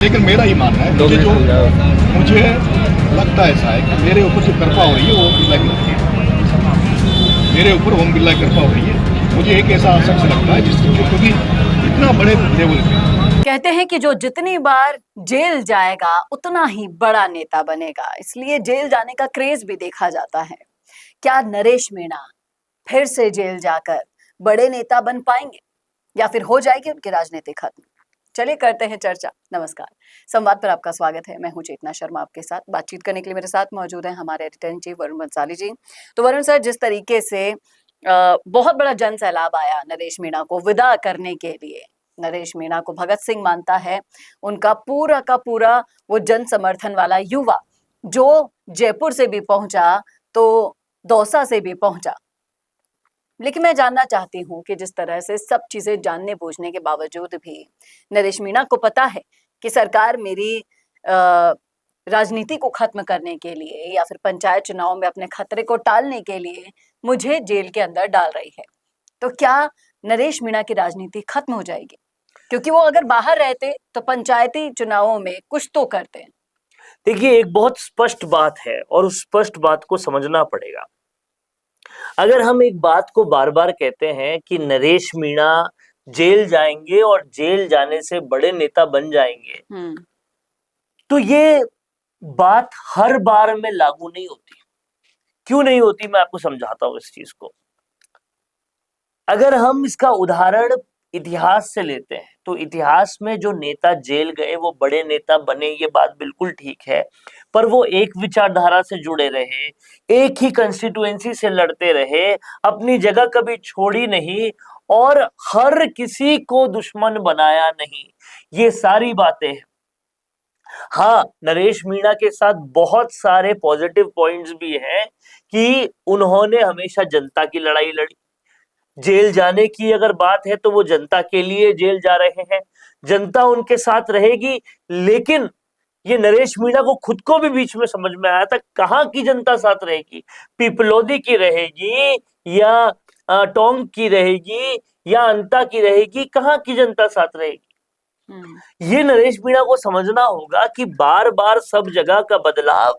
लेकिन मेरा ही मानना है, मुझे लगता है ऐसा है कि मेरे ऊपर जो कृपा हो रही है वो ओम बिरला की नहीं है। मेरे ऊपर ओम बिरला की कृपा हो रही है। मुझे एक ऐसा शख्स लगता है जिसको क्योंकि इतना बड़े लेवल पे कहते हैं कि जो जितनी बार जेल जाएगा उतना ही बड़ा नेता बनेगा, इसलिए जेल जाने का क्रेज भी देखा जाता है। क्या नरेश मीणा फिर से जेल जाकर बड़े नेता बन पाएंगे या फिर हो जाएगी उनकी राजनीति खत्म? चलिए करते हैं चर्चा। नमस्कार, संवाद पर आपका स्वागत है। मैं हूं चेतना शर्मा। आपके साथ बातचीत करने के लिए मेरे साथ मौजूद हैं हमारे editor in chief Varun Bansali ji. तो वरुण सर, जिस तरीके से बहुत बड़ा जन सैलाब आया नरेश मीणा को विदा करने के लिए, नरेश मीणा को भगत सिंह मानता है, उनका पूरा का पूरा वो जन समर्थन वाला युवा जो जयपुर से भी पहुंचा तो दौसा से भी पहुंचा। लेकिन मैं जानना चाहती हूँ कि जिस तरह से सब चीजें जानने बूझने के बावजूद भी नरेश मीणा को पता है कि सरकार मेरी राजनीति को खत्म करने के लिए या फिर पंचायत चुनाव में अपने खतरे को टालने के लिए मुझे जेल के अंदर डाल रही है, तो क्या नरेश मीणा की राजनीति खत्म हो जाएगी? क्योंकि वो अगर बाहर रहते तो पंचायती चुनावों में कुछ तो करते। देखिए, एक बहुत स्पष्ट बात है और उस स्पष्ट बात को समझना पड़ेगा। अगर हम एक बात को बार बार कहते हैं कि नरेश मीणा जेल जाएंगे और जेल जाने से बड़े नेता बन जाएंगे, तो ये बात हर बार में लागू नहीं होती। क्यों नहीं होती, मैं आपको समझाता हूं इस चीज को। अगर हम इसका उदाहरण इतिहास से लेते हैं तो इतिहास में जो नेता जेल गए वो बड़े नेता बने, ये बात बिल्कुल ठीक है, पर वो एक विचारधारा से जुड़े रहे, एक ही कंस्टिट्यूएंसी से लड़ते रहे, अपनी जगह कभी छोड़ी नहीं और हर किसी को दुश्मन बनाया नहीं। ये सारी बातें हैं। हाँ, नरेश मीणा के साथ बहुत सारे पॉजिटिव पॉइंट्स भी हैं कि उन्होंने हमेशा जनता की लड़ाई लड़ी। जेल जाने की अगर बात है तो वो जनता के लिए जेल जा रहे हैं, जनता उनके साथ रहेगी। लेकिन ये नरेश मीणा को खुद को भी बीच में समझ में आया था, कहां की जनता साथ रहेगी, पिपलोदी की रहेगी या टोंक की रहेगी या अंता की रहेगी, कहां की जनता साथ रहेगी। ये नरेश मीणा को समझना होगा कि बार बार सब जगह का बदलाव,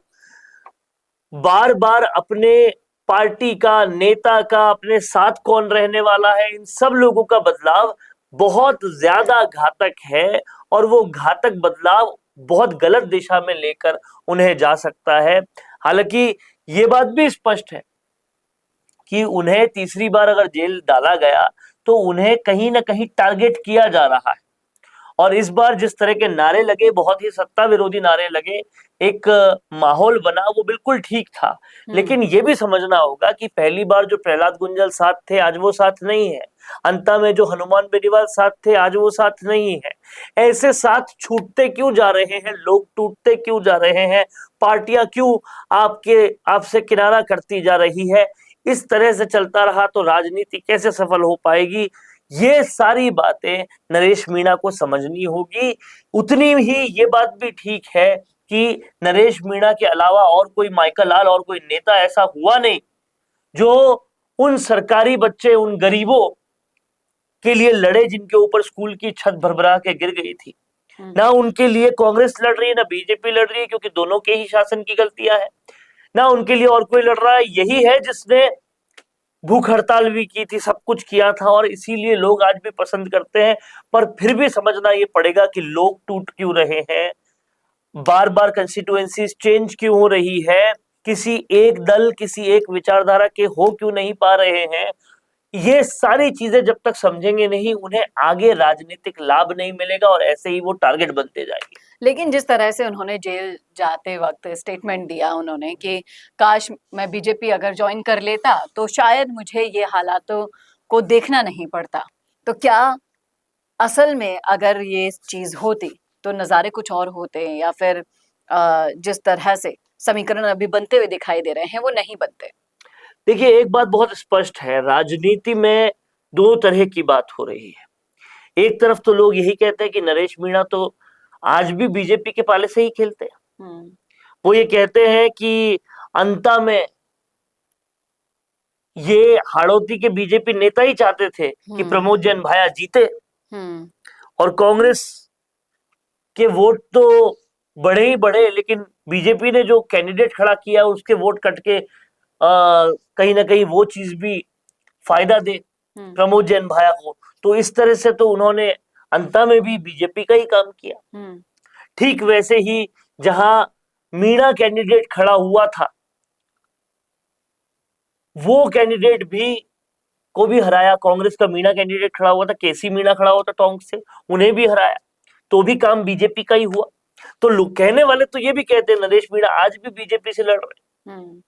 बार बार अपने पार्टी का, नेता का, अपने साथ कौन रहने वाला है, इन सब लोगों का बदलाव बहुत ज्यादा घातक है और वो घातक बदलाव बहुत गलत दिशा में लेकर उन्हें जा सकता है। हालांकि ये बात भी स्पष्ट है कि उन्हें तीसरी बार अगर जेल डाला गया तो उन्हें कहीं ना कहीं टारगेट किया जा रहा है। और इस बार जिस तरह के नारे लगे, बहुत ही सत्ता विरोधी नारे लगे, एक माहौल बना, वो बिल्कुल ठीक था। लेकिन ये भी समझना होगा कि पहली बार जो प्रहलाद गुंजल साथ थे आज वो साथ नहीं है, अंता में जो हनुमान बेनीवाल साथ थे आज वो साथ नहीं है। ऐसे साथ छूटते क्यों जा रहे हैं, लोग टूटते क्यों जा रहे हैं, पार्टियां क्यों आपसे किनारा करती जा रही है? इस तरह से चलता रहा तो राजनीति कैसे सफल हो पाएगी? ये सारी बातें नरेश मीणा को समझनी होगी। उतनी ही ये बात भी ठीक है कि नरेश मीणा के अलावा और कोई माइकल लाल और कोई नेता ऐसा हुआ नहीं जो उन सरकारी बच्चे, उन गरीबों के लिए लड़े जिनके ऊपर स्कूल की छत भरभरा के गिर गई थी। ना उनके लिए कांग्रेस लड़ रही है, ना बीजेपी लड़ रही है, क्योंकि दोनों के ही शासन की गलतियां हैं। ना उनके लिए और कोई लड़ रहा है, यही है जिसने भूख हड़ताल भी की थी, सब कुछ किया था और इसीलिए लोग आज भी पसंद करते हैं। पर फिर भी समझना ये पड़ेगा कि लोग टूट क्यों रहे हैं, बार बार कंस्टिट्यूएंसीज चेंज क्यों हो रही है, किसी एक दल, किसी एक विचारधारा के हो क्यों नहीं पा रहे हैं। ये सारी चीजें जब तक समझेंगे नहीं, उन्हें आगे राजनीतिक लाभ नहीं मिलेगा और ऐसे ही वो टारगेट बनते जाएंगे। लेकिन जिस तरह से उन्होंने जेल जाते वक्त स्टेटमेंट दिया उन्होंने कि काश मैं बीजेपी अगर ज्वाइन कर लेता तो शायद मुझे ये हालातों को देखना नहीं पड़ता, तो क्या असल में अगर ये चीज होती तो नज़ारे कुछ और होते या फिर जिस तरह से समीकरण अभी बनते हुए दिखाई दे रहे हैं वो नहीं बनते? देखिए, एक बात बहुत स्पष्ट है, राजनीति में दो तरह की बात हो रही है। एक तरफ तो लोग यही कहते हैं कि नरेश मीणा तो आज भी बीजेपी के पाले से ही खेलते हैं। वो ये कहते हैं कि अंता में ये हाड़ौती के बीजेपी नेता ही चाहते थे कि प्रमोद जैन भाया जीते और कांग्रेस के वोट तो बढ़े ही बढ़े, लेकिन बीजेपी ने जो कैंडिडेट खड़ा किया उसके वोट कट के कहीं ना कहीं वो चीज भी फायदा दे प्रमोद जैन भाया को। तो इस तरह से तो उन्होंने अंत में भी बीजेपी का ही काम किया। ठीक वैसे ही जहां मीणा कैंडिडेट खड़ा हुआ था, वो कैंडिडेट भी को भी हराया। कांग्रेस का मीणा कैंडिडेट खड़ा हुआ था, केसी मीणा खड़ा हुआ था टोंक से, उन्हें भी हराया, तो भी काम बीजेपी का ही हुआ। तो लोग कहने वाले तो ये भी कहते हैं नरेश मीणा आज भी बीजेपी से लड़ रहे हैं,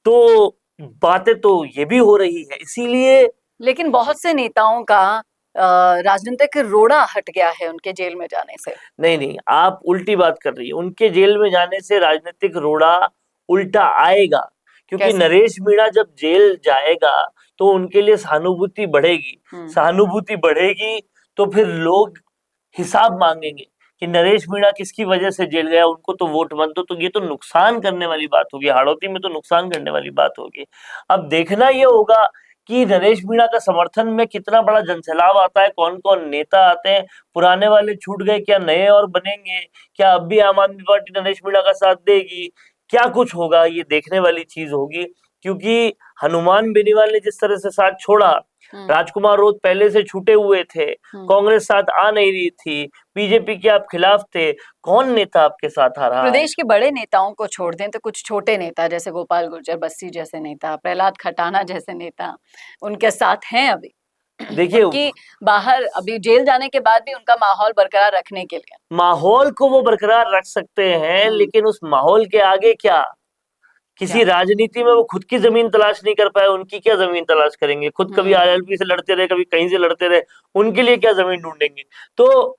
तो बातें तो ये भी हो रही है। इसीलिए लेकिन बहुत से नेताओं का राजनीतिक रोड़ा हट गया है उनके जेल में जाने से। नहीं, आप उल्टी बात कर रही है। उनके जेल में जाने से राजनीतिक रोड़ा उल्टा आएगा, क्योंकि नरेश मीणा जब जेल जाएगा तो उनके लिए सहानुभूति बढ़ेगी। सहानुभूति बढ़ेगी तो फिर लोग हिसाब मांगेंगे कि नरेश मीणा किसकी वजह से जेल गया, उनको तो वोट मत दो। तो ये तो नुकसान करने वाली बात होगी, हाड़ौती में तो नुकसान करने वाली बात होगी। अब देखना ये होगा कि नरेश मीणा का समर्थन में कितना बड़ा जनसैलाब आता है, कौन कौन नेता आते हैं, पुराने वाले छूट गए, क्या नए और बनेंगे, क्या अब भी आम आदमी पार्टी नरेश मीणा का साथ देगी, क्या कुछ होगा, ये देखने वाली चीज होगी। क्योंकि हनुमान बेनीवाल ने जिस तरह से साथ छोड़ा, राजकुमार रोज पहले से छूटे हुए थे, कांग्रेस साथ आ नहीं रही थी, बीजेपी के आप खिलाफ थे, कौन नेता आपके साथ आ रहा? प्रदेश के बड़े नेताओं को छोड़ दें तो कुछ छोटे नेता जैसे गोपाल गुर्जर बस्सी जैसे नेता, प्रहलाद खटाना जैसे नेता उनके साथ हैं अभी। देखिए कि बाहर अभी जेल जाने के बाद भी उनका माहौल बरकरार रखने के लिए, माहौल को वो बरकरार रख सकते हैं, लेकिन उस माहौल के आगे क्या? किसी राजनीति में वो खुद की जमीन तलाश नहीं कर पाए, उनकी क्या जमीन तलाश करेंगे? खुद कभी आरएलपी से लड़ते रहे, कभी कहीं से लड़ते रहे, उनके लिए क्या जमीन ढूंढेंगे? तो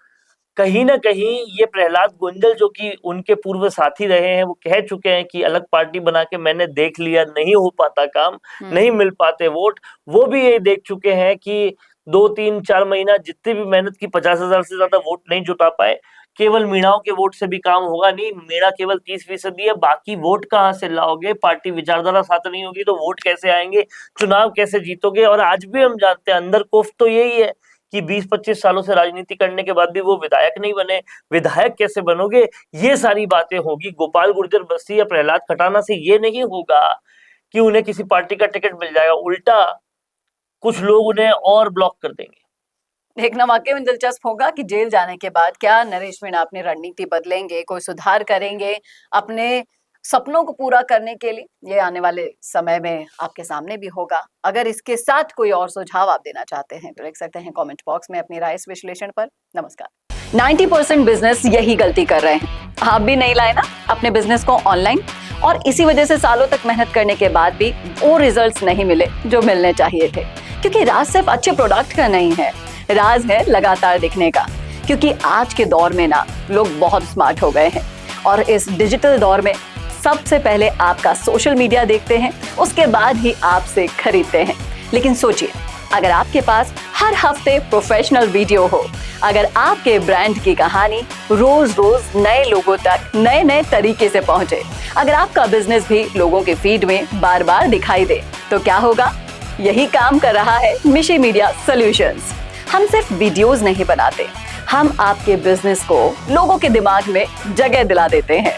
कहीं ना कहीं ये प्रहलाद गुंजल जो कि उनके पूर्व साथी रहे हैं, वो कह चुके हैं कि अलग पार्टी बना के मैंने देख लिया, नहीं हो पाता काम, नहीं मिल पाते वोट। वो भी ये देख चुके हैं कि 2-3-4 महीना जितनी भी मेहनत की 50,000 से ज्यादा वोट नहीं जुटा पाए। केवल मीणाओं के वोट से भी काम होगा नहीं, मीणा केवल 30% है, बाकी वोट कहाँ से लाओगे? पार्टी विचारधारा साथ नहीं होगी तो वोट कैसे आएंगे? चुनाव कैसे जीतोगे? और आज भी हम जानते हैं अंदर कोफ तो यही है कि 20-25 सालों से राजनीति करने के बाद भी वो विधायक नहीं बने, विधायक कैसे बनोगे? ये सारी बातें होगी। गोपाल गुर्जर बस्सी या प्रहलाद खटाना से ये नहीं होगा कि उन्हें किसी पार्टी का टिकट मिल जाएगा, उल्टा कुछ लोग उन्हें और ब्लॉक कर देंगे। देखना वाकई में दिलचस्प होगा कि जेल जाने के बाद क्या नरेश मीणा अपनी रणनीति बदलेंगे, कोई सुधार करेंगे अपने सपनों को पूरा करने के लिए। ये आने वाले समय में आपके सामने भी होगा। अगर इसके साथ कोई और सुझाव आप देना चाहते हैं तो लिख सकते हैं कमेंट बॉक्स में अपनी राय इस विश्लेषण पर। नमस्कार। 90% बिजनेस यही गलती कर रहे हैं। आप भी नहीं लाए ना अपने बिजनेस को ऑनलाइन, और इसी वजह से सालों तक मेहनत करने के बाद भी वो रिजल्ट्स नहीं मिले जो मिलने चाहिए थे। क्योंकि राज सिर्फ अच्छे प्रोडक्ट का नहीं है, राज है लगातार दिखने का। क्योंकि आज के दौर में ना लोग बहुत स्मार्ट हो गए हैं, और इस डिजिटल दौर में सबसे पहले आपका सोशल मीडिया देखते हैं, उसके बाद ही आपसे खरीदते हैं। लेकिन सोचिए, अगर आपके पास हर हफ्ते प्रोफेशनल वीडियो हो, अगर आपके ब्रांड की कहानी रोज रोज नए लोगों तक नए नए तरीके से पहुंचे, अगर आपका बिजनेस भी लोगों के फीड में बार बार दिखाई दे, तो क्या होगा? यही काम कर रहा है मिशी मीडिया सॉल्यूशंस। हम सिर्फ वीडियोस नहीं बनाते, हम आपके बिजनेस को लोगों के दिमाग में जगह दिला देते हैं।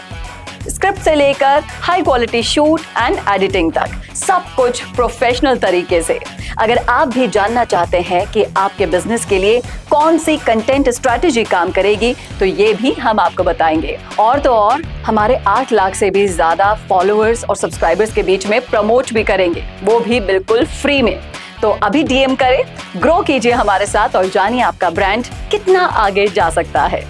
स्क्रिप्ट से लेकर high quality shoot and editing तक सब कुछ प्रोफेशनल तरीके से। अगर आप भी जानना चाहते हैं कि आपके बिजनेस के लिए कौन सी कंटेंट स्ट्रैटेजी काम करेगी, तो ये भी हम आपको बताएंगे। और तो और हमारे 8 लाख से भी ज्यादा फॉलोअर्स और सब्सक्राइबर्स के बीच में प्रमोट भी करेंगे, वो भी बिल्कुल फ्री में। तो अभी डीएम करें, ग्रो कीजिए हमारे साथ और जानिए आपका ब्रांड कितना आगे जा सकता है।